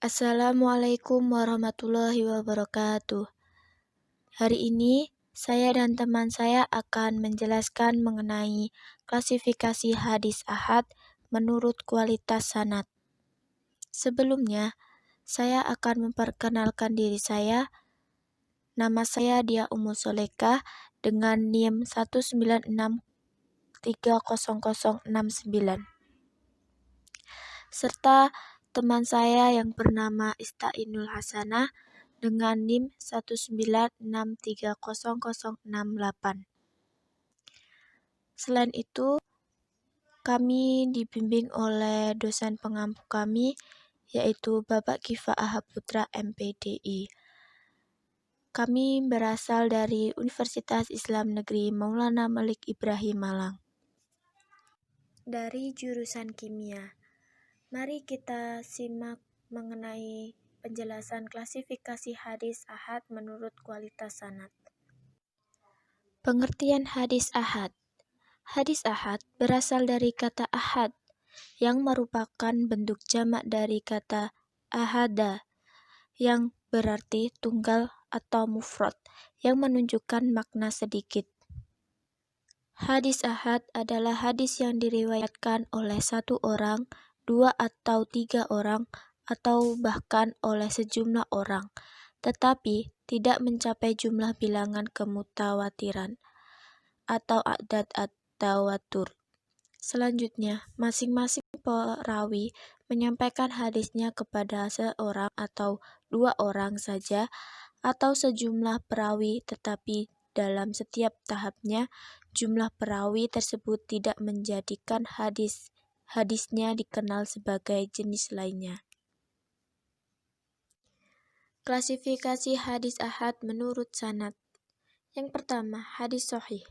Assalamualaikum warahmatullahi wabarakatuh. Hari ini saya dan teman saya akan menjelaskan mengenai klasifikasi hadis ahad menurut kualitas sanad. Sebelumnya, saya akan memperkenalkan diri saya. Nama saya Dia Ummu Solekah dengan NIM 196300069. Serta teman saya yang bernama Istainul Hasanah dengan NIM 196300068. Selain itu, kami dibimbing oleh dosen pengampu kami, yaitu Bapak Kifa'ah Putra MPDI. Kami berasal dari Universitas Islam Negeri Maulana Malik Ibrahim Malang. Dari jurusan kimia. Mari kita simak mengenai penjelasan klasifikasi hadis ahad menurut kualitas sanad. Pengertian hadis ahad. Hadis ahad berasal dari kata ahad, yang merupakan bentuk jamak dari kata ahada, yang berarti tunggal atau mufrad, yang menunjukkan makna sedikit. Hadis ahad adalah hadis yang diriwayatkan oleh satu orang, dua atau tiga orang, atau bahkan oleh sejumlah orang, tetapi tidak mencapai jumlah bilangan kemutawatiran atau a'dad at-tawatur. Selanjutnya, masing-masing perawi menyampaikan hadisnya kepada seorang atau dua orang saja, atau sejumlah perawi, tetapi dalam setiap tahapnya, jumlah perawi tersebut tidak menjadikan hadisnya dikenal sebagai jenis lainnya. Klasifikasi hadis ahad menurut sanad. Yang pertama, hadis sahih.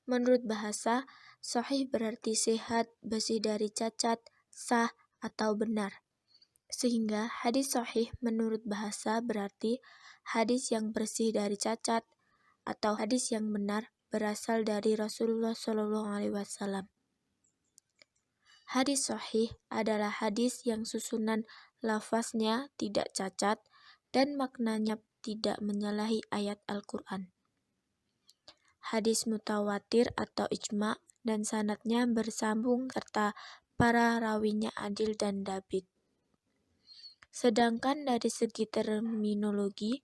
Menurut bahasa, sahih berarti sehat, bersih dari cacat, sah, atau benar. Sehingga hadis sahih menurut bahasa berarti hadis yang bersih dari cacat, atau hadis yang benar berasal dari Rasulullah SAW. Hadis sahih adalah hadis yang susunan lafaznya tidak cacat dan maknanya tidak menyalahi ayat Al-Quran. Hadis mutawatir atau ijma' dan sanadnya bersambung serta para rawinya adil dan dabit. Sedangkan dari segi terminologi,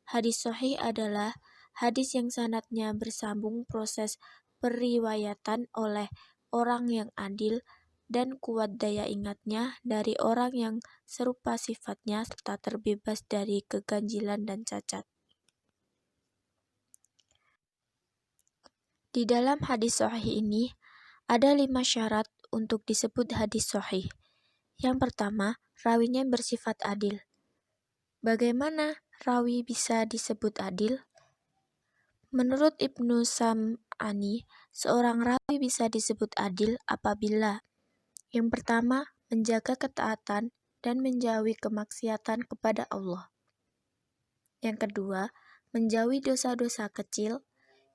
hadis sahih adalah hadis yang sanadnya bersambung proses periwayatan oleh orang yang adil dan kuat daya ingatnya dari orang yang serupa sifatnya serta terbebas dari keganjilan dan cacat. Di dalam hadis sahih ini, ada 5 syarat untuk disebut hadis sahih. Yang pertama, rawinya bersifat adil. Bagaimana rawi bisa disebut adil? Menurut Ibnu Sam'ani, seorang rawi bisa disebut adil apabila yang pertama, menjaga ketaatan dan menjauhi kemaksiatan kepada Allah. Yang kedua, menjauhi dosa-dosa kecil.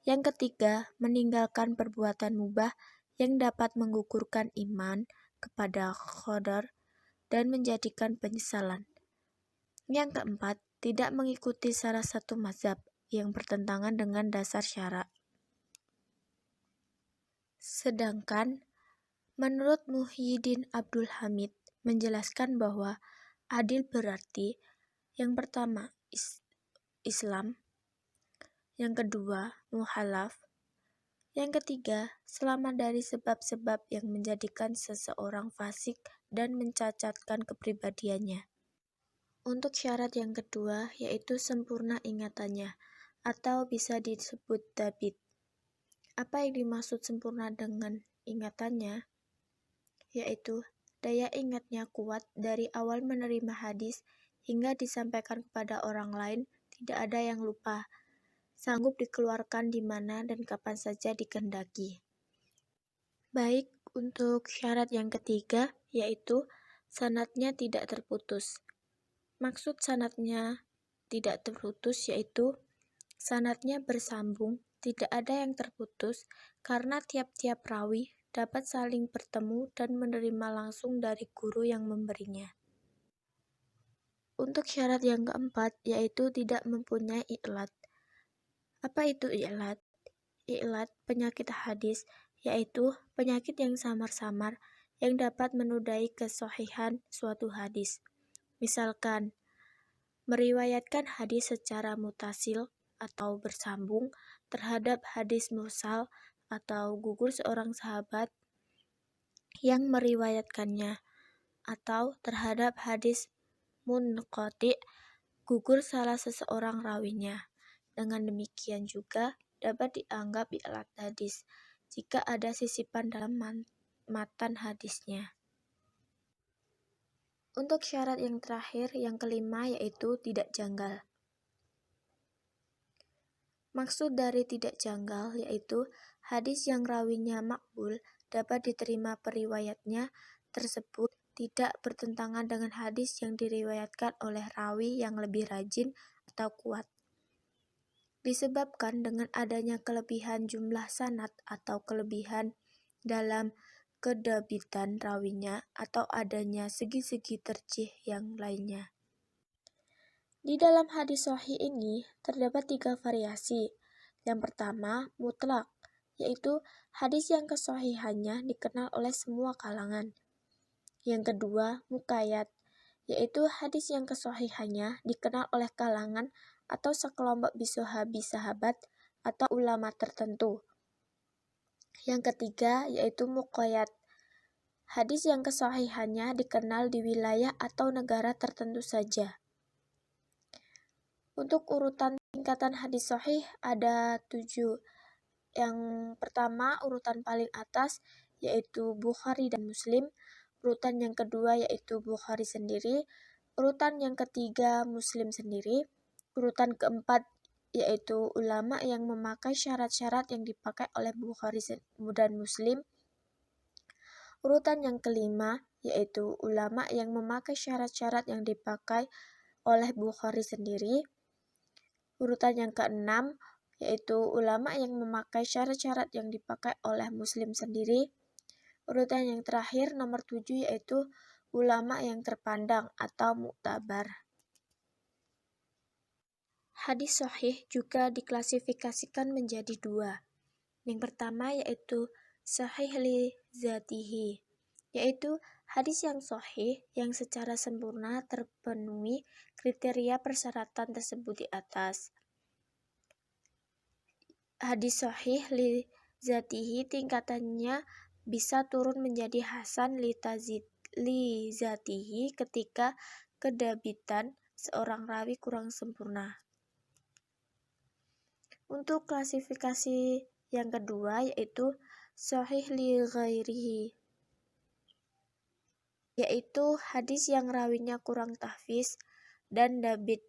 Yang ketiga, meninggalkan perbuatan mubah yang dapat menggugurkan iman kepada qadar dan menjadikan penyesalan. Yang keempat, tidak mengikuti salah satu mazhab yang bertentangan dengan dasar syara. Sedangkan menurut Muhyiddin Abdul Hamid menjelaskan bahwa adil berarti yang pertama Islam, yang kedua muhalaf, yang ketiga selamat dari sebab-sebab yang menjadikan seseorang fasik dan mencacatkan kepribadiannya. Untuk syarat yang kedua yaitu sempurna ingatannya atau bisa disebut dabit. Apa yang dimaksud sempurna dengan ingatannya? Yaitu daya ingatnya kuat dari awal menerima hadis hingga disampaikan kepada orang lain, tidak ada yang lupa, sanggup dikeluarkan di mana dan kapan saja dikehendaki. Baik, untuk syarat yang ketiga yaitu sanadnya tidak terputus. Maksud sanadnya tidak terputus yaitu sanadnya bersambung, tidak ada yang terputus karena tiap-tiap rawi dapat saling bertemu dan menerima langsung dari guru yang memberinya. Untuk syarat yang keempat, yaitu tidak mempunyai i'lat. Apa itu i'lat? I'lat penyakit hadis, yaitu penyakit yang samar-samar yang dapat menodai kesohihan suatu hadis. Misalkan, meriwayatkan hadis secara mutasil atau bersambung terhadap hadis mursal atau gugur seorang sahabat yang meriwayatkannya, atau terhadap hadis munqati, gugur salah seseorang rawinya. Dengan demikian juga dapat dianggap i'lat hadis jika ada sisipan dalam matan hadisnya. Untuk syarat yang terakhir, yang kelima, yaitu tidak janggal. Maksud dari tidak janggal yaitu hadis yang rawinya makbul dapat diterima periwayatnya tersebut tidak bertentangan dengan hadis yang diriwayatkan oleh rawi yang lebih rajin atau kuat. Disebabkan dengan adanya kelebihan jumlah sanad atau kelebihan dalam kedabitan rawinya atau adanya segi-segi terjih yang lainnya. Di dalam hadis sahih ini terdapat 3 variasi. Yang pertama, mutlak, yaitu hadis yang kesahihannya dikenal oleh semua kalangan. Yang kedua, muqayyad, yaitu hadis yang kesahihannya dikenal oleh kalangan atau sekelompok sahabat atau ulama tertentu. Yang ketiga, yaitu muqayyad, hadis yang kesahihannya dikenal di wilayah atau negara tertentu saja. Untuk urutan tingkatan hadis sahih ada 7. Yang pertama, urutan paling atas yaitu Bukhari dan Muslim. Urutan yang kedua yaitu Bukhari sendiri. Urutan yang ketiga Muslim sendiri. Urutan keempat yaitu ulama yang memakai syarat-syarat yang dipakai oleh Bukhari dan Muslim. Urutan yang kelima yaitu ulama yang memakai syarat-syarat yang dipakai oleh Bukhari sendiri. Urutan yang keenam yaitu ulama yang memakai syarat-syarat yang dipakai oleh Muslim sendiri. Urutan yang terakhir nomor 7 yaitu ulama yang terpandang atau muktabar. Hadis sahih juga diklasifikasikan menjadi 2. Yang pertama yaitu sahih li zatihi, yaitu hadis yang sahih yang secara sempurna terpenuhi kriteria persyaratan tersebut di atas. Hadis sahih li zatihi tingkatannya bisa turun menjadi hasan li zatihi ketika kedabitan seorang rawi kurang sempurna. Untuk klasifikasi yang kedua yaitu sahih li ghairihi, yaitu hadis yang rawinya kurang tahfiz dan dabit,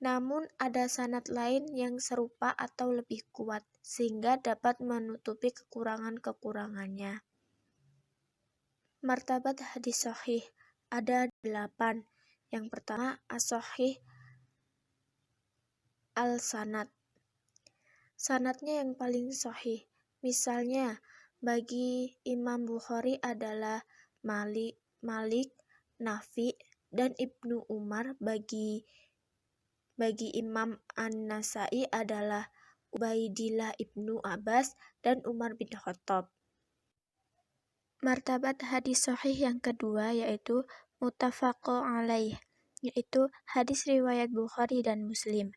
namun ada sanad lain yang serupa atau lebih kuat, sehingga dapat menutupi kekurangan-kekurangannya. Martabat hadis sahih ada 8. Yang pertama, as-sahih al-sanad. Sanadnya yang paling sahih. Misalnya, bagi Imam Bukhari adalah Malik, Nafi, dan Ibnu Umar. Bagi Imam An-Nasai adalah Ubaidillah Ibnu Abbas dan Umar bin Khattab. Martabat hadis sahih yang kedua yaitu muttafaqun alaih, yaitu hadis riwayat Bukhari dan Muslim.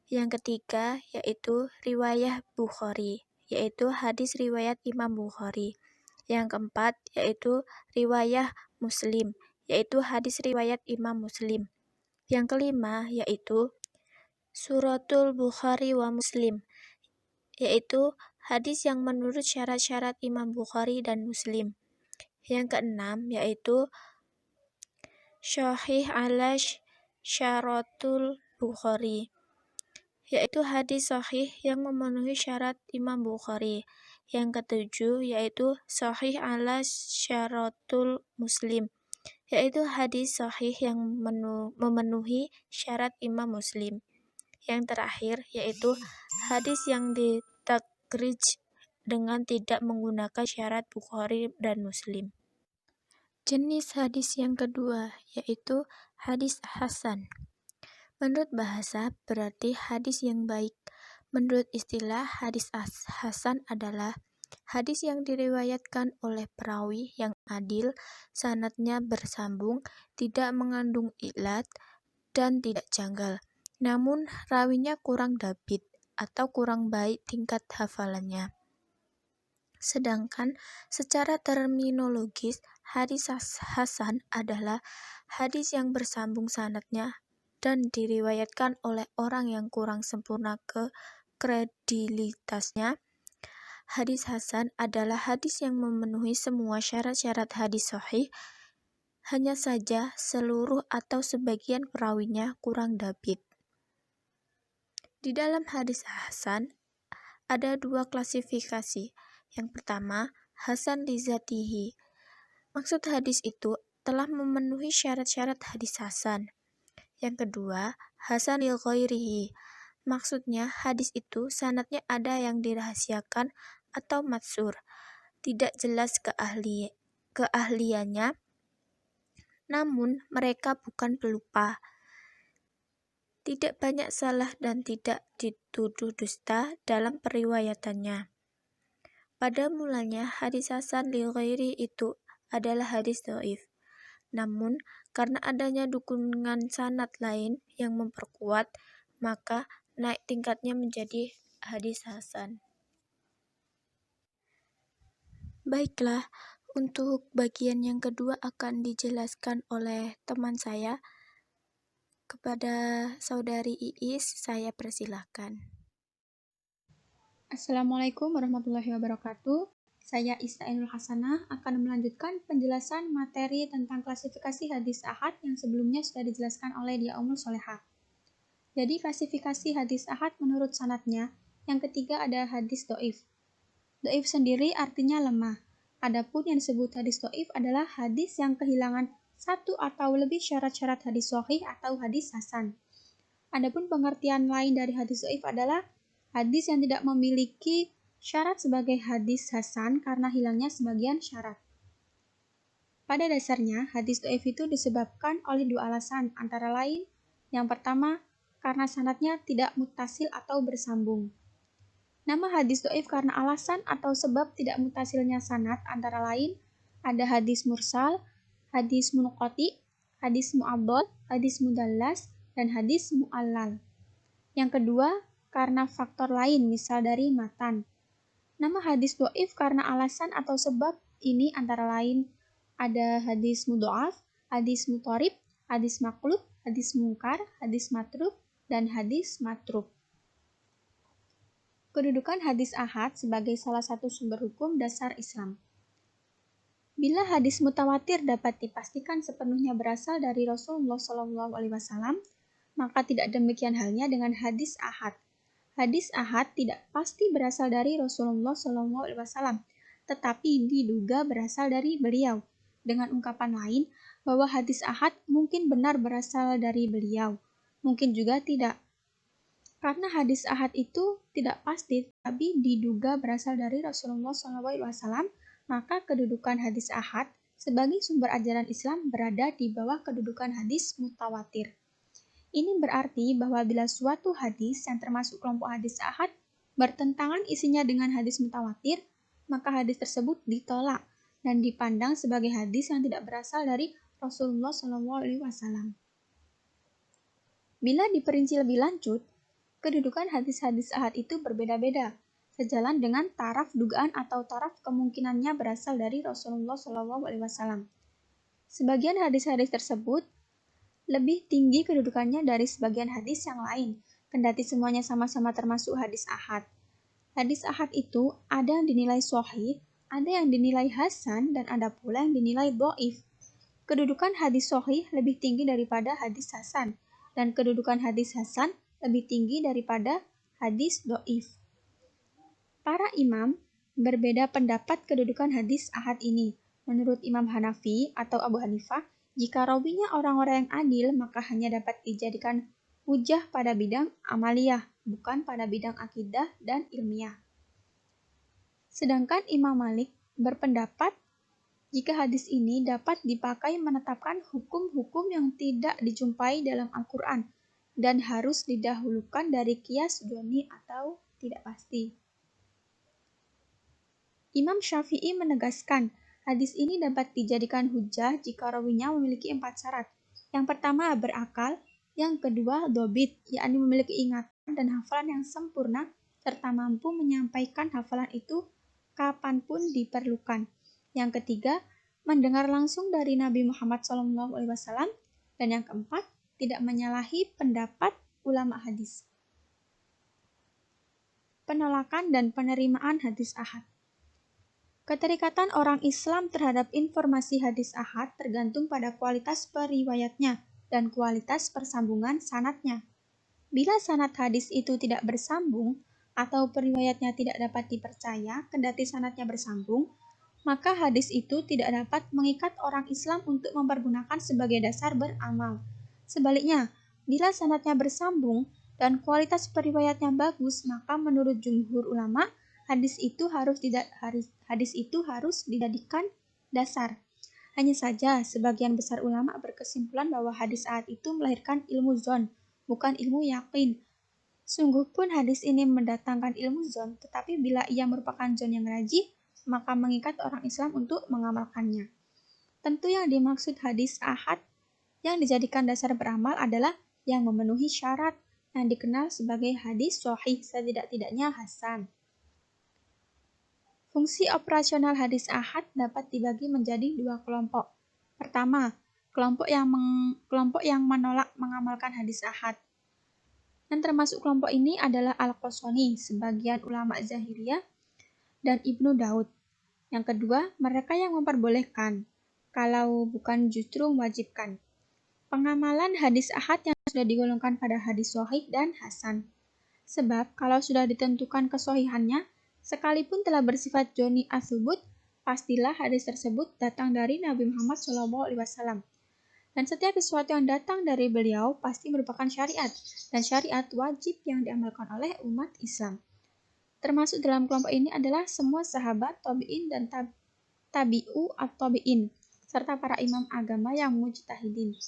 Yang ketiga yaitu riwayah Bukhari, yaitu hadis riwayat Imam Bukhari. Yang keempat yaitu riwayah Muslim, yaitu hadis riwayat Imam Muslim. Yang kelima yaitu Suratul Bukhari wa Muslim, yaitu hadis yang menurut syarat-syarat Imam Bukhari dan Muslim. Yang keenam yaitu Sahih ala syaratul Bukhari, yaitu hadis sahih yang memenuhi syarat Imam Bukhari. Yang ketujuh yaitu Sahih ala syaratul Muslim, yaitu hadis sahih yang memenuhi syarat Imam Muslim. Yang terakhir yaitu hadis yang ditakrij dengan tidak menggunakan syarat Bukhari dan Muslim. Jenis hadis yang kedua yaitu hadis hasan. Menurut bahasa berarti hadis yang baik. Menurut istilah, hadis hasan adalah hadis yang diriwayatkan oleh perawi yang adil, sanadnya bersambung, tidak mengandung ilat, dan tidak janggal. Namun, rawinya kurang dabit atau kurang baik tingkat hafalannya. Sedangkan secara terminologis, hadis hasan adalah hadis yang bersambung sanadnya dan diriwayatkan oleh orang yang kurang sempurna kredibilitasnya. Hadis hasan adalah hadis yang memenuhi semua syarat-syarat hadis sahih, hanya saja seluruh atau sebagian perawinya kurang dabit. Di dalam hadis hasan ada dua klasifikasi. Yang pertama, hasan li zatihi. Maksud hadis itu telah memenuhi syarat-syarat hadis hasan. Yang kedua, hasan li ghairihi. Maksudnya hadis itu sanadnya ada yang dirahasiakan atau matsur, tidak jelas keahliannya, namun mereka bukan pelupa, tidak banyak salah dan tidak dituduh dusta dalam periwayatannya. Pada mulanya hadis hasan li ghairi itu adalah hadis dhaif. Namun karena adanya dukungan sanad lain yang memperkuat, maka naik tingkatnya menjadi hadis hasan. Baiklah, untuk bagian yang kedua akan dijelaskan oleh teman saya. Kepada saudari Iis, saya persilahkan. Assalamualaikum warahmatullahi wabarakatuh. Saya Isnainul Hasanah akan melanjutkan penjelasan materi tentang klasifikasi hadis ahad yang sebelumnya sudah dijelaskan oleh Dia Ummul Sholehah. Jadi klasifikasi hadis ahad menurut sanadnya, yang ketiga ada hadis do'if. Do'if sendiri artinya lemah. Adapun yang disebut hadis do'if adalah hadis yang kehilangan satu atau lebih syarat-syarat hadis sahih atau hadis hasan. Adapun pengertian lain dari hadis do'if adalah hadis yang tidak memiliki syarat sebagai hadis hasan karena hilangnya sebagian syarat. Pada dasarnya, hadis do'if itu disebabkan oleh dua alasan, antara lain, yang pertama, karena sanadnya tidak muttasil atau bersambung. Nama hadis do'if karena alasan atau sebab tidak muttasilnya sanad antara lain, ada hadis mursal, hadis munqati, hadis mu'abbad, hadis mudallas, dan hadis mu'allal. Yang kedua, karena faktor lain, misal dari matan. Nama hadis do'if karena alasan atau sebab ini antara lain ada hadis mudha'af, hadis mutarib, hadis maqlub, hadis mungkar, hadis matruk, dan hadis matruk. Kedudukan hadis ahad sebagai salah satu sumber hukum dasar Islam. Bila hadis mutawatir dapat dipastikan sepenuhnya berasal dari Rasulullah SAW, maka tidak demikian halnya dengan hadis ahad. Hadis ahad tidak pasti berasal dari Rasulullah SAW, tetapi diduga berasal dari beliau. Dengan ungkapan lain, bahwa hadis ahad mungkin benar berasal dari beliau, mungkin juga tidak. Karena hadis ahad itu tidak pasti, tapi diduga berasal dari Rasulullah SAW, maka kedudukan hadis ahad sebagai sumber ajaran Islam berada di bawah kedudukan hadis mutawatir. Ini berarti bahwa bila suatu hadis yang termasuk kelompok hadis ahad bertentangan isinya dengan hadis mutawatir, maka hadis tersebut ditolak dan dipandang sebagai hadis yang tidak berasal dari Rasulullah SAW. Bila diperinci lebih lanjut, kedudukan hadis-hadis ahad itu berbeda-beda, sejalan dengan taraf dugaan atau taraf kemungkinannya berasal dari Rasulullah SAW. Sebagian hadis-hadis tersebut lebih tinggi kedudukannya dari sebagian hadis yang lain, kendati semuanya sama-sama termasuk hadis ahad. Hadis ahad itu ada yang dinilai sahih, ada yang dinilai hasan, dan ada pula yang dinilai dhaif. Kedudukan hadis sahih lebih tinggi daripada hadis hasan, dan kedudukan hadis hasan lebih tinggi daripada hadis dhaif. Para imam berbeda pendapat kedudukan hadis ahad ini. Menurut Imam Hanafi atau Abu Hanifah, jika rawinya orang-orang yang adil, maka hanya dapat dijadikan hujah pada bidang amaliyah, bukan pada bidang akidah dan ilmiah. Sedangkan Imam Malik berpendapat jika hadis ini dapat dipakai menetapkan hukum-hukum yang tidak dijumpai dalam Al-Quran dan harus didahulukan dari qiyas dzanni atau tidak pasti. Imam Syafi'i menegaskan, hadis ini dapat dijadikan hujjah jika rawinya memiliki 4 syarat. Yang pertama, berakal. Yang kedua, dobit, yakni memiliki ingatan dan hafalan yang sempurna, serta mampu menyampaikan hafalan itu kapanpun diperlukan. Yang ketiga, mendengar langsung dari Nabi Muhammad SAW. Dan yang keempat, tidak menyalahi pendapat ulama hadis. Penolakan dan penerimaan hadis ahad. Keterikatan orang Islam terhadap informasi hadis ahad tergantung pada kualitas periwayatnya dan kualitas persambungan sanadnya. Bila sanad hadis itu tidak bersambung atau periwayatnya tidak dapat dipercaya kendati sanadnya bersambung, maka hadis itu tidak dapat mengikat orang Islam untuk mempergunakan sebagai dasar beramal. Sebaliknya, bila sanadnya bersambung dan kualitas periwayatnya bagus, maka menurut jumhur ulama, hadis itu harus dijadikan dasar. Hanya saja, sebagian besar ulama berkesimpulan bahwa hadis ahad itu melahirkan ilmu dzon, bukan ilmu yakin. Sungguh pun hadis ini mendatangkan ilmu dzon, tetapi bila ia merupakan dzon yang rajih, maka mengikat orang Islam untuk mengamalkannya. Tentu yang dimaksud hadis ahad yang dijadikan dasar beramal adalah yang memenuhi syarat yang dikenal sebagai hadis sahih, setidak-tidaknya hasan. Fungsi operasional hadis ahad dapat dibagi menjadi 2 kelompok. Pertama, kelompok yang menolak mengamalkan hadis ahad. Yang termasuk kelompok ini adalah Al-Qasani, sebagian ulama Zahiriyah, dan Ibnu Daud. Yang kedua, mereka yang memperbolehkan, kalau bukan justru mewajibkan, pengamalan hadis ahad yang sudah digolongkan pada hadis sahih dan hasan. Sebab kalau sudah ditentukan kesohihannya, sekalipun telah bersifat dzanni ats-tsubut, pastilah hadis tersebut datang dari Nabi Muhammad SAW. Dan setiap sesuatu yang datang dari beliau pasti merupakan syariat, dan syariat wajib yang diamalkan oleh umat Islam. Termasuk dalam kelompok ini adalah semua sahabat, tabi'in, dan tabi'u at-tabi'in, serta para imam agama yang mujtahidin.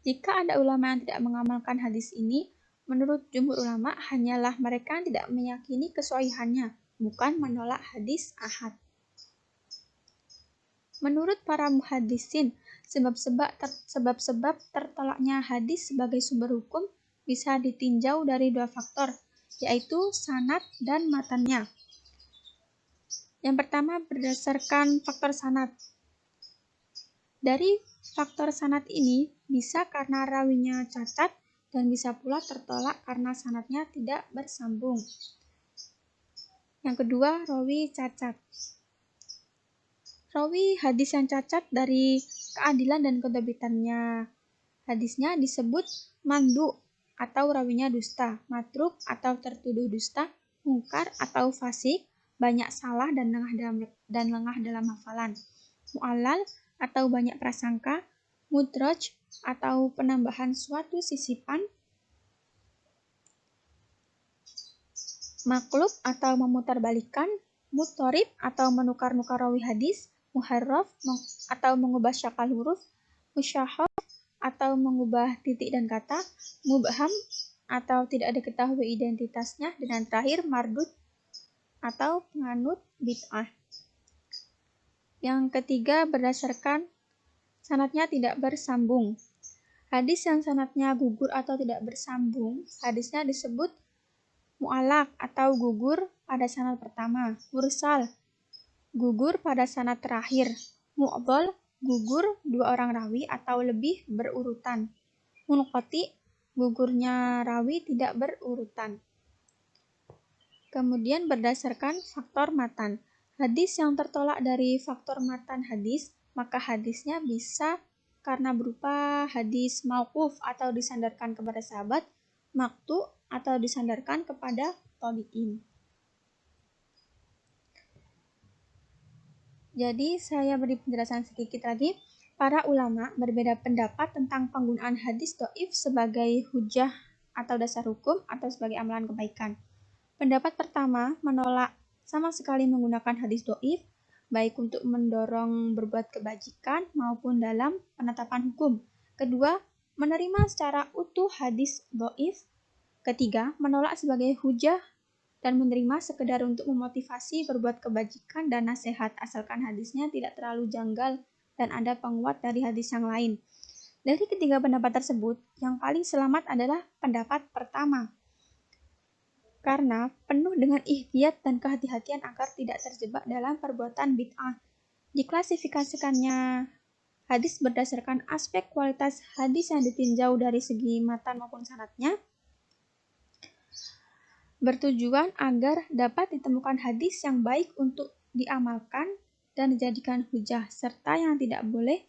Jika ada ulama yang tidak mengamalkan hadis ini, menurut jumhur ulama hanyalah mereka yang tidak meyakini kesohihannya, bukan menolak hadis ahad. Menurut para muhaddisin, sebab-sebab tertolaknya hadis sebagai sumber hukum bisa ditinjau dari 2 faktor, yaitu sanad dan matannya. Yang pertama berdasarkan faktor sanad. Dari faktor sanad ini bisa karena rawinya cacat dan bisa pula tertolak karena sanadnya tidak bersambung. Yang kedua, rawi cacat. Rawi hadis yang cacat dari keadilan dan kedabitannya. Hadisnya disebut mandu atau rawinya dusta, matruk atau tertuduh dusta, mungkar atau fasik, banyak salah dan lengah dalam hafalan, mu'allal atau banyak prasangka, mudraj atau penambahan suatu sisipan, maklub atau memutarbalikkan, muttorib atau menukar-nukar rawi hadis, muharraf atau mengubah syakal huruf, musyahhaf atau mengubah titik dan kata, mubham atau tidak diketahui identitasnya, dan terakhir mardud atau penganut bid'ah. Yang ketiga berdasarkan sanadnya tidak bersambung. Hadis yang sanadnya gugur atau tidak bersambung, hadisnya disebut mu'allaq atau gugur pada sanad pertama, mursal gugur pada sanad terakhir, mu'dhal gugur 2 orang rawi atau lebih berurutan, munqati gugurnya rawi tidak berurutan. Kemudian berdasarkan faktor matan. Hadis yang tertolak dari faktor matan hadis, maka hadisnya bisa karena berupa hadis mauquf atau disandarkan kepada sahabat, maqtu atau disandarkan kepada tabi'in. Jadi saya beri penjelasan sedikit lagi. Para ulama berbeda pendapat tentang penggunaan hadis dhaif sebagai hujjah atau dasar hukum atau sebagai amalan kebaikan. Pendapat pertama menolak sama sekali menggunakan hadis dhaif baik untuk mendorong berbuat kebajikan maupun dalam penetapan hukum. Kedua, menerima secara utuh hadis dhaif. Ketiga, menolak sebagai hujah dan menerima sekedar untuk memotivasi berbuat kebajikan dan nasihat asalkan hadisnya tidak terlalu janggal dan ada penguat dari hadis yang lain. Dari ketiga pendapat tersebut, yang paling selamat adalah pendapat pertama, karena penuh dengan ihtiyat dan kehati-hatian agar tidak terjebak dalam perbuatan bid'ah. Diklasifikasikannya hadis berdasarkan aspek kualitas hadis yang ditinjau dari segi matan maupun sanadnya, bertujuan agar dapat ditemukan hadis yang baik untuk diamalkan dan dijadikan hujah, serta yang tidak boleh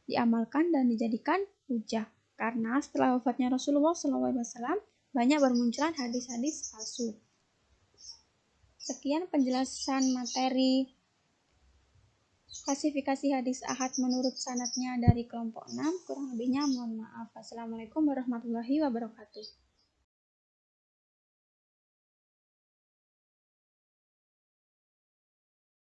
diamalkan dan dijadikan hujah. Karena setelah wafatnya Rasulullah SAW, banyak bermunculan hadis-hadis palsu. Sekian penjelasan materi klasifikasi hadis ahad menurut sanadnya dari kelompok 6. Kurang lebihnya mohon maaf. Wassalamualaikum warahmatullahi wabarakatuh.